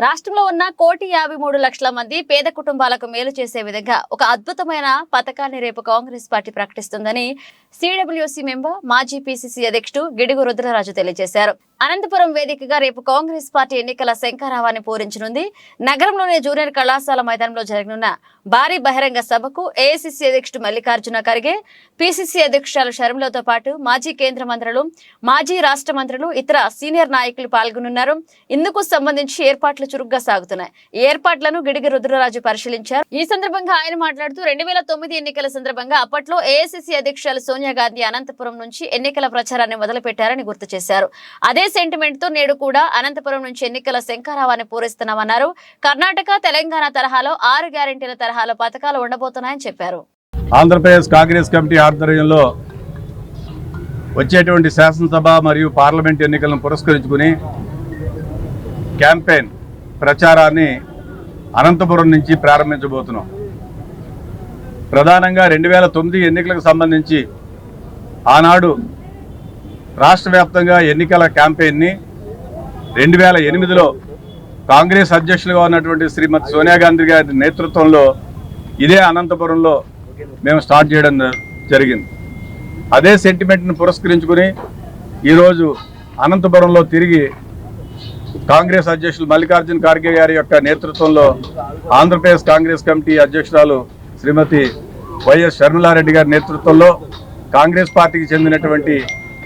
రాష్ట్రంలో ఉన్న 1,53,00,000 మంది పేద కుటుంబాలకు మేలు చేసే విధంగా ఒక అద్భుతమైన పథకాన్ని రేపు కాంగ్రెస్ పార్టీ ప్రకటిస్తుందని సిడబ్ల్యూసీ మెంబర్ మాజీ పీసీసీ అధ్యక్షుడు గిడుగు రుద్రరాజు తెలియజేశారు. అనంతపురం వేదికగా రేపు కాంగ్రెస్ పార్టీ ఎన్నికల శంఖారావాన్ని పూరించనుంది. నగరంలోని జూనియర్ కళాశాల మైదానంలో జరగనున్న భారీ బహిరంగ సభకు ఏఐసీసీ అధ్యక్షుడు మల్లికార్జున ఖర్గే, పీసీసీ అధ్యక్షురాలు షర్మిలతో పాటు మాజీ కేంద్ర మంత్రులు, మాజీ రాష్ట్ర మంత్రులు, ఇతర సీనియర్ నాయకులు పాల్గొనున్నారు. ఇందుకు సంబంధించి ఏర్పాట్లు చురుగ్గా సాగుతున్నాయి. ఈ ఏర్పాట్లను గిడుగు రుద్రరాజు పరిశీలించారు. ఈ సందర్భంగా ఆయన మాట్లాడుతూ 2009 ఎన్నికల సందర్భంగా అప్పట్లో ఏఐసీసీ అధ్యక్షురాలు సోనియా గాంధీ అనంతపురం నుంచి ఎన్నికల ప్రచారాన్ని మొదలుపెట్టారని గుర్తు చేశారు. అదే సెంటిమెంట్ తో నేడు కూడా అనంతపురం నుంచి ఎన్నికల శంఖారావాన్ని పూరిస్తున్నామన్నారు. కర్ణాటక, తెలంగాణ తరహాలో 6 గ్యారెంటీల తరహాలో పథకాలు ఉండబోతున్నాయని చెప్పారు. ఆంధ్రప్రదేశ్ కాంగ్రెస్ కమిటీ ఆధ్వర్యంలో వచ్చేటువంటి శాసనసభ మరియు పార్లమెంట్ ఎన్నికలను పురస్కరించుకుని క్యాంపెయిన్ ప్రచారాన్ని అనంతపురం నుంచి ప్రారంభించబోతున్నాం. ప్రధానంగా 2009 ఎన్నికలకు సంబంధించి ఆనాడు రాష్ట్ర వ్యాప్తంగా ఎన్నికల క్యాంపెయిన్ని 2008లో కాంగ్రెస్ అధ్యక్షులుగా ఉన్నటువంటి శ్రీమతి సోనియా గాంధీ గారి నేతృత్వంలో ఇదే అనంతపురంలో మేము స్టార్ట్ చేయడం జరిగింది. అదే సెంటిమెంట్ను పురస్కరించుకుని ఈరోజు అనంతపురంలో తిరిగి కాంగ్రెస్ అధ్యక్షులు మల్లికార్జున ఖర్గే గారి యొక్క నేతృత్వంలో ఆంధ్రప్రదేశ్ కాంగ్రెస్ కమిటీ అధ్యక్షురాలు శ్రీమతి వైఎస్ షర్మిలారెడ్డి గారి నేతృత్వంలో కాంగ్రెస్ పార్టీకి చెందినటువంటి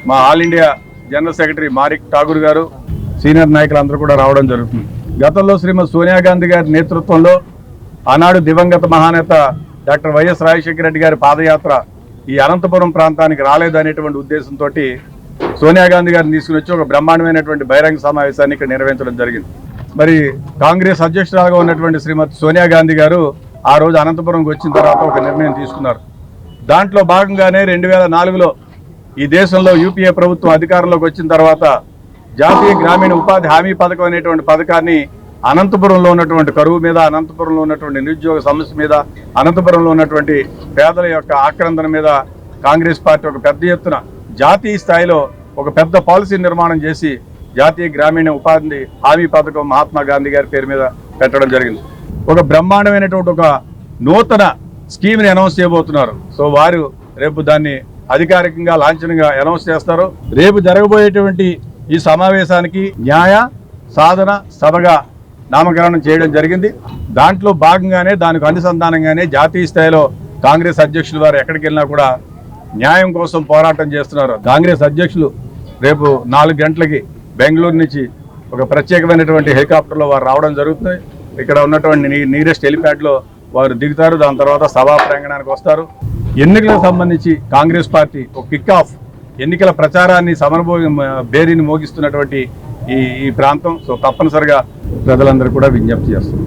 మా ఆల్ ఇండియా జనరల్ సెక్రటరీ మారిక్ ఠాగూర్ గారు, సీనియర్ నాయకులందరూ కూడా రావడం జరుగుతుంది. గతంలో శ్రీమతి సోనియా గాంధీ గారి నేతృత్వంలో ఆనాడు దివంగత మహానేత డాక్టర్ వైఎస్ రాజశేఖర రెడ్డి గారి పాదయాత్ర ఈ అనంతపురం ప్రాంతానికి రాలేదు అనేటువంటి ఉద్దేశంతో సోనియా గాంధీ గారిని తీసుకుని వచ్చి ఒక బ్రహ్మాండమైనటువంటి బహిరంగ సమావేశాన్ని ఇక్కడ నిర్వహించడం జరిగింది. మరి కాంగ్రెస్ అధ్యక్షురాలుగా ఉన్నటువంటి శ్రీమతి సోనియా గాంధీ గారు ఆ రోజు అనంతపురంకి వచ్చిన తర్వాత ఒక నిర్ణయం తీసుకున్నారు. దాంట్లో భాగంగానే 2004లో ఈ దేశంలో యూపీఏ ప్రభుత్వం అధికారంలోకి వచ్చిన తర్వాత జాతీయ గ్రామీణ ఉపాధి హామీ పథకం అనేటువంటి పథకాన్ని అనంతపురంలో ఉన్నటువంటి కరువు మీద, అనంతపురంలో ఉన్నటువంటి నిరుద్యోగ సమస్య మీద, అనంతపురంలో ఉన్నటువంటి పేదల యొక్క ఆక్రందన మీద కాంగ్రెస్ పార్టీ ఒక పెద్ద ఎత్తున జాతీయ స్థాయిలో ఒక పెద్ద పాలసీ నిర్మాణం చేసి జాతీయ గ్రామీణ ఉపాధి హామీ పథకం మహాత్మా గాంధీ గారి పేరు మీద పెట్టడం జరిగింది. ఒక బ్రహ్మాండమైనటువంటి ఒక నూతన స్కీమ్ని అనౌన్స్ చేయబోతున్నారు. సో వారు రేపు దాన్ని అధికారికంగా లాంఛనంగా అనౌన్స్ చేస్తారు. రేపు జరగబోయేటువంటి ఈ సమావేశానికి న్యాయ సాధన సభగా నామకరణం చేయడం జరిగింది. దాంట్లో భాగంగానే దానికి అనుసంధానంగానే జాతీయ స్థాయిలో కాంగ్రెస్ అధ్యక్షులు వారు ఎక్కడికి వెళ్ళినా కూడా న్యాయం కోసం పోరాటం చేస్తున్నారు. కాంగ్రెస్ అధ్యక్షులు రేపు 4 గంటలకి బెంగళూరు నుంచి ఒక ప్రత్యేకమైనటువంటి హెలికాప్టర్లో వారు రావడం జరుగుతుంది. ఇక్కడ ఉన్నటువంటి నీరెస్ట్ హెలిప్యాడ్లో వారు దిగుతారు. దాని తర్వాత సభా ప్రాంగణానికి వస్తారు. ఎన్నికలకు సంబంధించి కాంగ్రెస్ పార్టీ ఒక కిక్ ఆఫ్ ఎన్నికల ప్రచారాన్ని బేరీని మోగిస్తున్నటువంటి ఈ ప్రాంతం. సో తప్పనిసరిగా ప్రజలందరూ కూడా విజ్ఞప్తి చేస్తారు.